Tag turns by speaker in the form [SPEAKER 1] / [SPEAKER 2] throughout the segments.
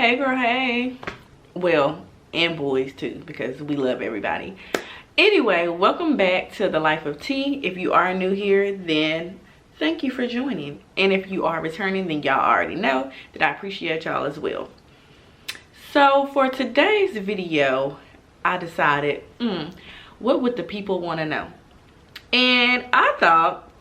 [SPEAKER 1] Hey girl, hey. Well, and boys too, because we love everybody. Anyway, welcome back to The Life of T. If you are new here, then thank you for joining. And if you are returning, then y'all already know that I appreciate y'all as well. So for today's video, I decided, what would the people want to know? And I thought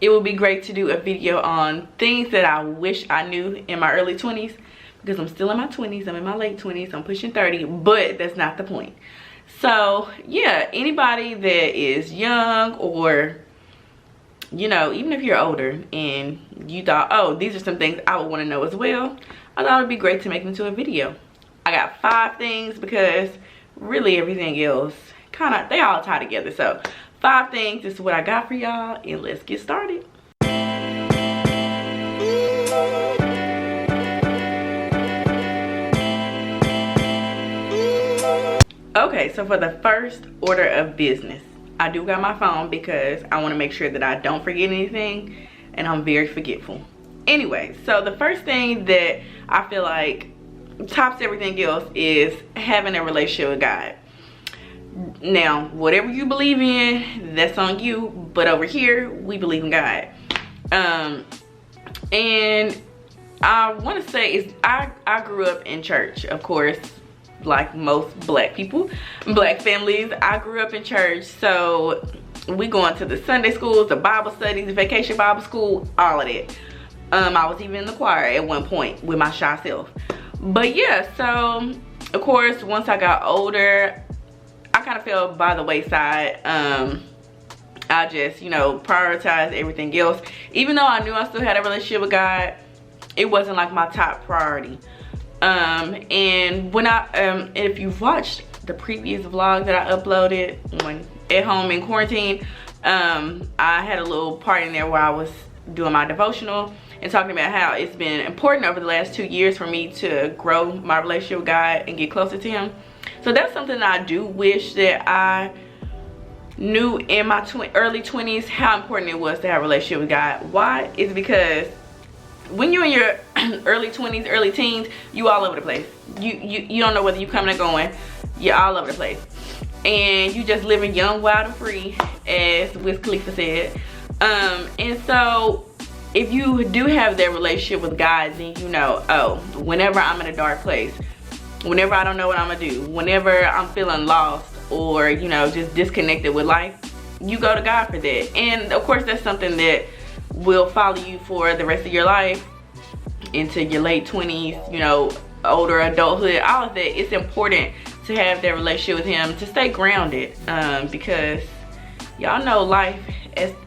[SPEAKER 1] it would be great to do a video on things that I wish I knew in my early 20s. Because I'm still in my 20s, I'm in my late 20s, I'm pushing 30, but that's not the point. So yeah, anybody that is young or, you know, even if you're older and you thought, oh, these are some things I would want to know as well, I thought it would be great to make them into a video. I got 5 things because really everything else they all tie together. So 5 things, this is what I got for y'all, and let's get started. Okay, so for the first order of business, I do got my phone because I want to make sure that I don't forget anything, and I'm very forgetful. Anyway, so the first thing that I feel like tops everything else is having a relationship with God. Now, whatever you believe in, that's on you, but over here, we believe in God. And I want to say is I grew up in church, of course. Like most black people, black families, I grew up in church, so we going to the Sunday schools, the Bible studies, the vacation Bible school, all of that. I was even in the choir at one point with my shy self. But yeah, so of course once I got older, I kind of fell by the wayside. I just, you know, prioritized everything else. Even though I knew I still had a relationship with God, it wasn't like my top priority. And when if you've watched the previous vlog that I uploaded when at home in quarantine, I had a little part in there where I was doing my devotional and talking about how it's been important over the last 2 years for me to grow my relationship with God and get closer to him. So that's something that I do wish that I knew in my early 20s, how important it was to have a relationship with God. Why? It's because when you're in your early 20s, early teens, you all over the place. You don't know whether you coming or going. You're all over the place. And you just living young, wild, and free, as Wiz Khalifa said. And so, if you do have that relationship with God, then you know, oh, whenever I'm in a dark place, whenever I don't know what I'm going to do, whenever I'm feeling lost or, you know, just disconnected with life, you go to God for that. And, of course, that's something that will follow you for the rest of your life into your late 20s, you know, older adulthood, all of that. It's important to have that relationship with him to stay grounded, because y'all know life,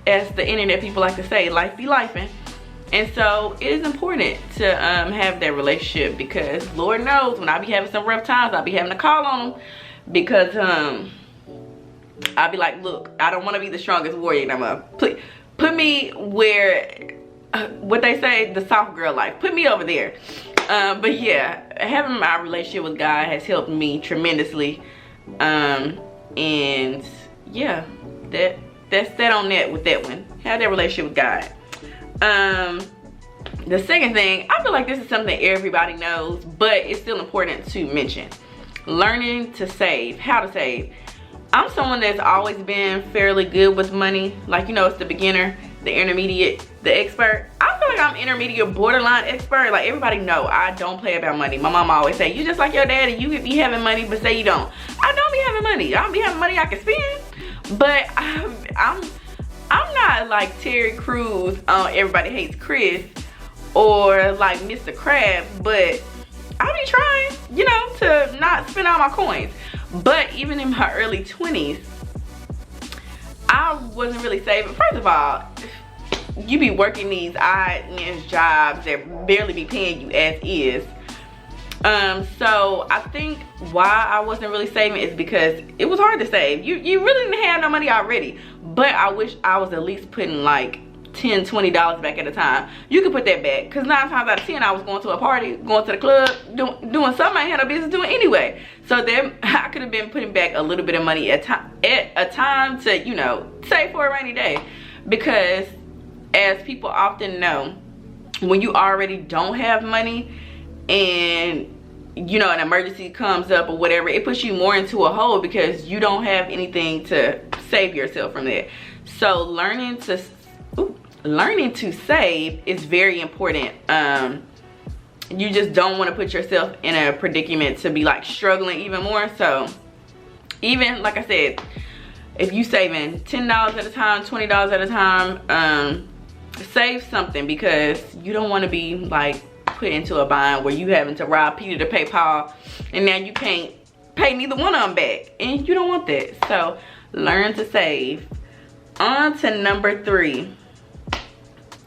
[SPEAKER 1] as the internet people like to say, life be lifing. And so it is important to have that relationship, because Lord knows when I be having some rough times, I'll be having to call on him, because I'll be like, look, I don't want to be the strongest warrior no more. Please put me where, what they say, the soft girl life. Put me over there. But yeah, having my relationship with God has helped me tremendously. And yeah, that's that on that with that one. Have that relationship with God. The second thing, I feel like this is something everybody knows, but it's still important to mention. Learning to save, how to save. I'm someone that's always been fairly good with money. Like, you know, it's the beginner, the intermediate, the expert. I feel like I'm intermediate, borderline expert. Like, everybody know I don't play about money. My mom always say, you just like your daddy, you be having money, but say you don't. I don't be having money. I don't be having money I can spend. But I'm not like Terry Crews on Everybody Hates Chris or like Mr. Krabs, but I be trying, you know, to not spend all my coins. But even in my early 20s, I wasn't really saving. First of all, you be working these odd-ends jobs that barely be paying you as is. So I think why I wasn't really saving is because it was hard to save. You really didn't have no money already. But I wish I was at least putting like $10, $20 back at a time. You could put that back, because 9 times out of 10 I was going to a party, going to the club, doing something I had no business doing anyway. So then I could have been putting back a little bit of money at a time to, you know, save for a rainy day. Because as people often know, when you already don't have money and you know, an emergency comes up or whatever, it puts you more into a hole because you don't have anything to save yourself from that. So learning to save is very important. You just don't want to put yourself in a predicament to be like struggling even more. So even like I said, if you saving $10 at a time, $20 at a time, save something, because you don't want to be like put into a bind where you having to rob Peter to pay Paul, and now you can't pay neither one of them back, and you don't want that. So learn to save. On to number 3.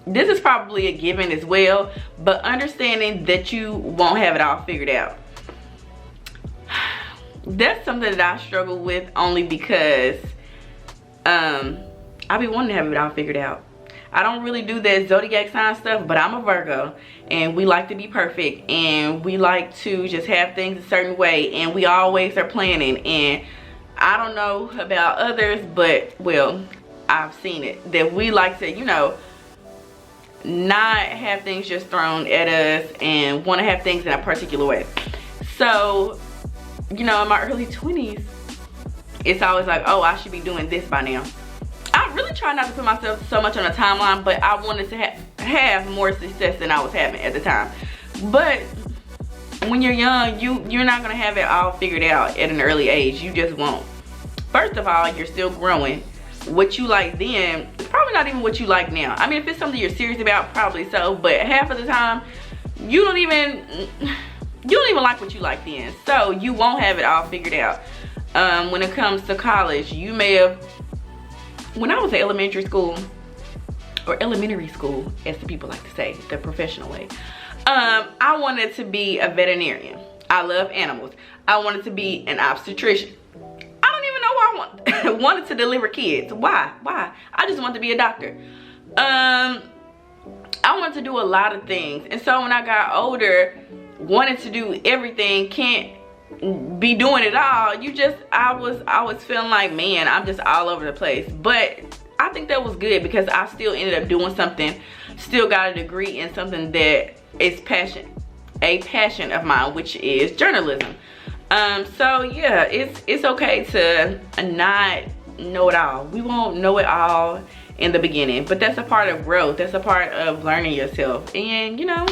[SPEAKER 1] This is probably a given as well, but understanding that you won't have it all figured out. That's something that I struggle with, only because I be wanting to have it all figured out. I don't really do that zodiac sign stuff, but I'm a Virgo, and we like to be perfect, and we like to just have things a certain way, and we always are planning. And I don't know about others, but well, I've seen it that we like to, you know, not have things just thrown at us and want to have things in a particular way. So, you know, in my early 20s, it's always like, oh, I should be doing this by now. I really try not to put myself so much on a timeline, but I wanted to have more success than I was having at the time. But when you're young, you're not gonna have it all figured out at an early age. You just won't. First of all, you're still growing. What you like then is probably not even what you like now. I mean, if it's something you're serious about, probably so, but half of the time you don't even like what you like then. So you won't have it all figured out. When it comes to college, you may have, when I was in elementary school, or elementary school as the people like to say, the professional way, I wanted to be a veterinarian. I love animals. I wanted to be an obstetrician. I don't even know why I wanted to deliver kids. Why? I just wanted to be a doctor. I wanted to do a lot of things. And so when I got older, wanted to do everything, can't be doing it all. I was feeling like, man, I'm just all over the place. But I think that was good, because I still ended up doing something, still got a degree in something that is a passion of mine, which is journalism. So yeah, it's okay to not know it all. We won't know it all in the beginning, but that's a part of growth. That's a part of learning yourself, and you know,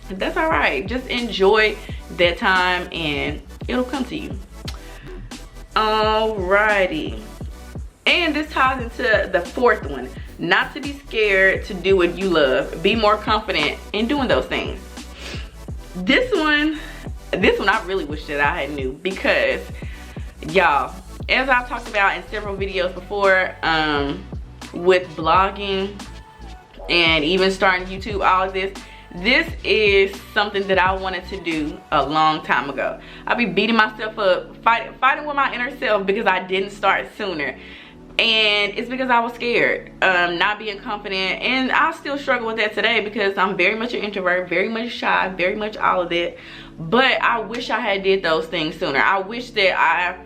[SPEAKER 1] that's all right. Just enjoy that time and it'll come to you. Alrighty, and this ties into the 4th one: not to be scared to do what you love. Be more confident in doing those things. This one I really wish that I had knew, because y'all, as I've talked about in several videos before, with blogging and even starting YouTube, all of this is something that I wanted to do a long time ago. I be beating myself up, fighting with my inner self because I didn't start sooner. And it's because I was scared, not being confident, and I still struggle with that today, because I'm very much an introvert, very much shy, very much all of that. But I wish I had did those things sooner. I wish that I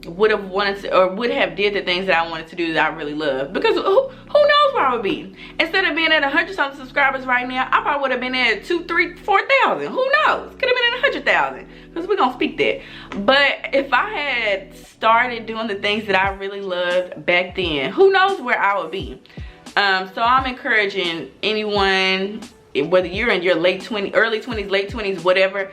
[SPEAKER 1] would have wanted to, or would have did the things that I wanted to do that I really love, because who knows where I would be. Instead of being at 100-something subscribers right now, I probably would have been at 2, 3, 4,000. Who knows? Could have been at 100,000, because we're gonna speak that. But if I had started doing the things that I really loved back then, who knows where I would be. So I'm encouraging anyone, whether you're in your late 20s, early 20s, late 20s, whatever,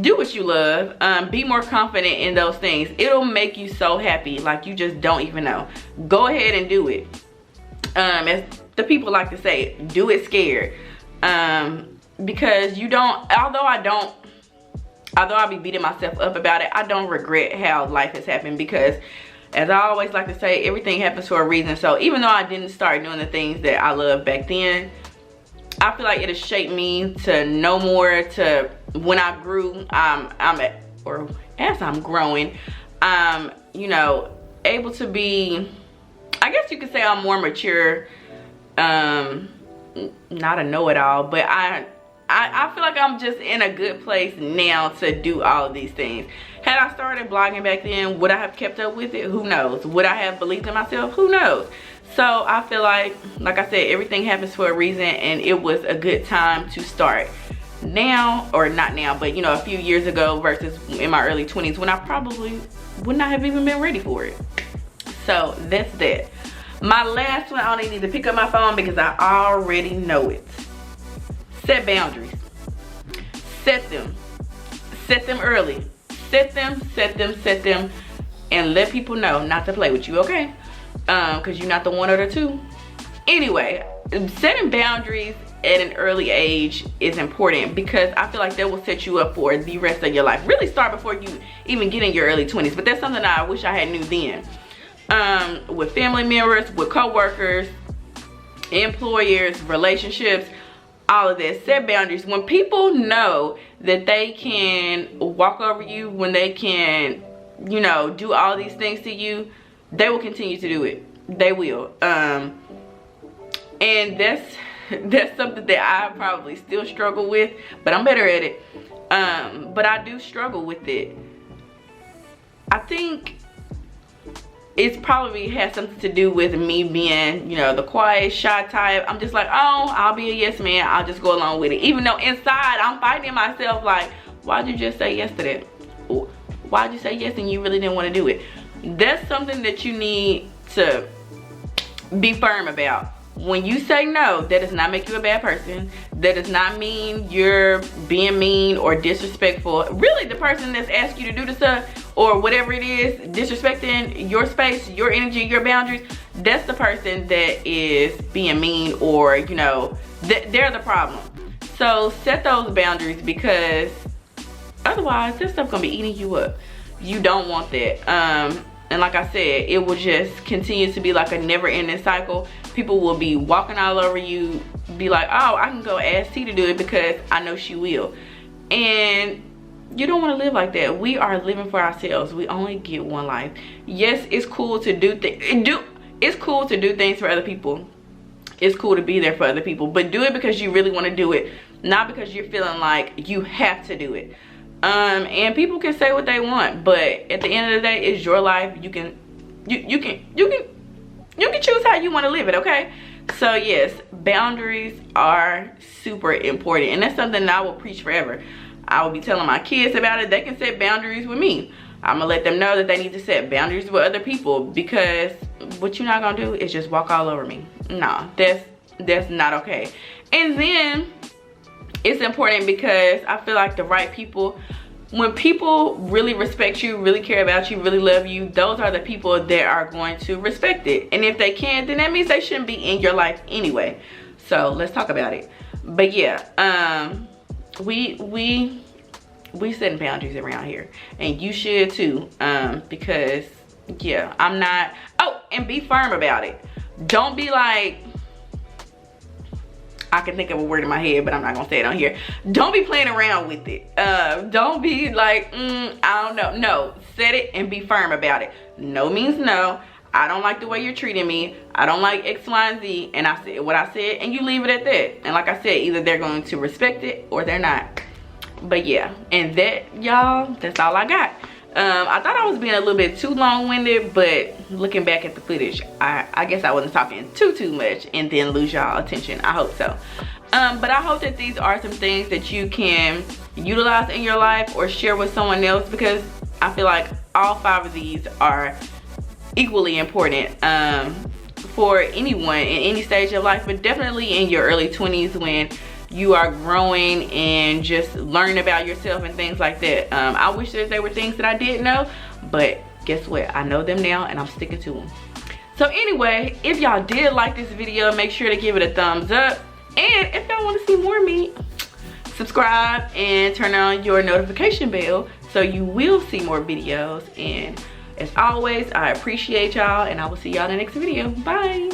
[SPEAKER 1] do what you love. Be more confident in those things. It'll make you so happy, like you just don't even know. Go ahead and do it. As the people like to say, do it scared. Because you don't, although I be beating myself up about it, I don't regret how life has happened, because as I always like to say, everything happens for a reason. So even though I didn't start doing the things that I loved back then, I feel like it has shaped me to know more, to when I grew, or as I'm growing, I'm, you know, able to be, I guess you could say I'm more mature, not a know-it-all, but I feel like I'm just in a good place now to do all of these things. Had I started blogging back then, would I have kept up with it? Who knows? Would I have believed in myself? Who knows? So I feel like I said, everything happens for a reason, and it was a good time to start now, or not now, but you know, a few years ago versus in my early 20s when I probably would not have even been ready for it. So that's that. My last one, I don't even need to pick up my phone because I already know it. Set boundaries. Set them. Set them early. Set them, and let people know not to play with you, okay? Because you're not the one or the two. Anyway, setting boundaries at an early age is important because I feel like that will set you up for the rest of your life. Really start before you even get in your early 20s, but that's something that I wish I had knew then. With family members, with co-workers, employers, relationships, all of that. Set boundaries. When people know that they can walk over you, when they can, you know, do all these things to you, they will continue to do it. They will. And that's something that I probably still struggle with, but I'm better at it. But I do struggle with it. I think it's probably has something to do with me being, you know, the quiet, shy type. I'm just like, oh, I'll be a yes man. I'll just go along with it. Even though inside I'm fighting myself like, why'd you just say yes to that? Why'd you say yes and you really didn't want to do it? That's something that you need to be firm about. When you say no, that does not make you a bad person. That does not mean you're being mean or disrespectful. Really, the person that's asked you to do the stuff or whatever it is, disrespecting your space, your energy, your boundaries, that's the person that is being mean, or, you know, they're the problem. So set those boundaries, because otherwise this stuff gonna be eating you up. You don't want that. And like I said, it will just continue to be like a never-ending cycle. People will be walking all over you, be like, oh, I can go ask T to do it because I know she will. And you don't want to live like that. We are living for ourselves. We only get one life. Yes, it's cool to do it's cool to do things for other people. It's cool to be there for other people, but do it because you really want to do it, not because you're feeling like you have to do it. And people can say what they want, but at the end of the day, it's your life. You can choose how you want to live it, okay? So yes, boundaries are super important, and that's something that I will preach forever. I will be telling my kids about it. They can set boundaries with me. I'm gonna let them know that they need to set boundaries with other people, because what you're not gonna do is just walk all over me. No, that's not okay. And then it's important because I feel like the right people, when people really respect you, really care about you, really love you, those are the people that are going to respect it. And if they can't, then that means they shouldn't be in your life anyway. So let's talk about it. But yeah, we setting boundaries around here, and you should too, because yeah, I'm not. Oh, and be firm about it. Don't be like, I can think of a word in my head, but I'm not gonna say it on here. Don't be playing around with it. Don't be like, I don't know. No, set it and be firm about it. No means no. I don't like the way you're treating me. I don't like X, Y, and Z. And I said what I said, and you leave it at that. And like I said, either they're going to respect it or they're not. But yeah, and that, y'all, that's all I got. I thought I was being a little bit too long-winded, but looking back at the footage, I guess I wasn't talking too much and then lose y'all attention. I hope so. But I hope that these are some things that you can utilize in your life or share with someone else, because I feel like all 5 of these are equally important for anyone in any stage of life, but definitely in your early 20s when you are growing and just learning about yourself and things like that. I wish that there were things that I didn't know, but guess what? I know them now and I'm sticking to them. So anyway, if y'all did like this video, make sure to give it a thumbs up. And if y'all want to see more of me, subscribe and turn on your notification bell so you will see more videos. And as always, I appreciate y'all, and I will see y'all in the next video. Bye.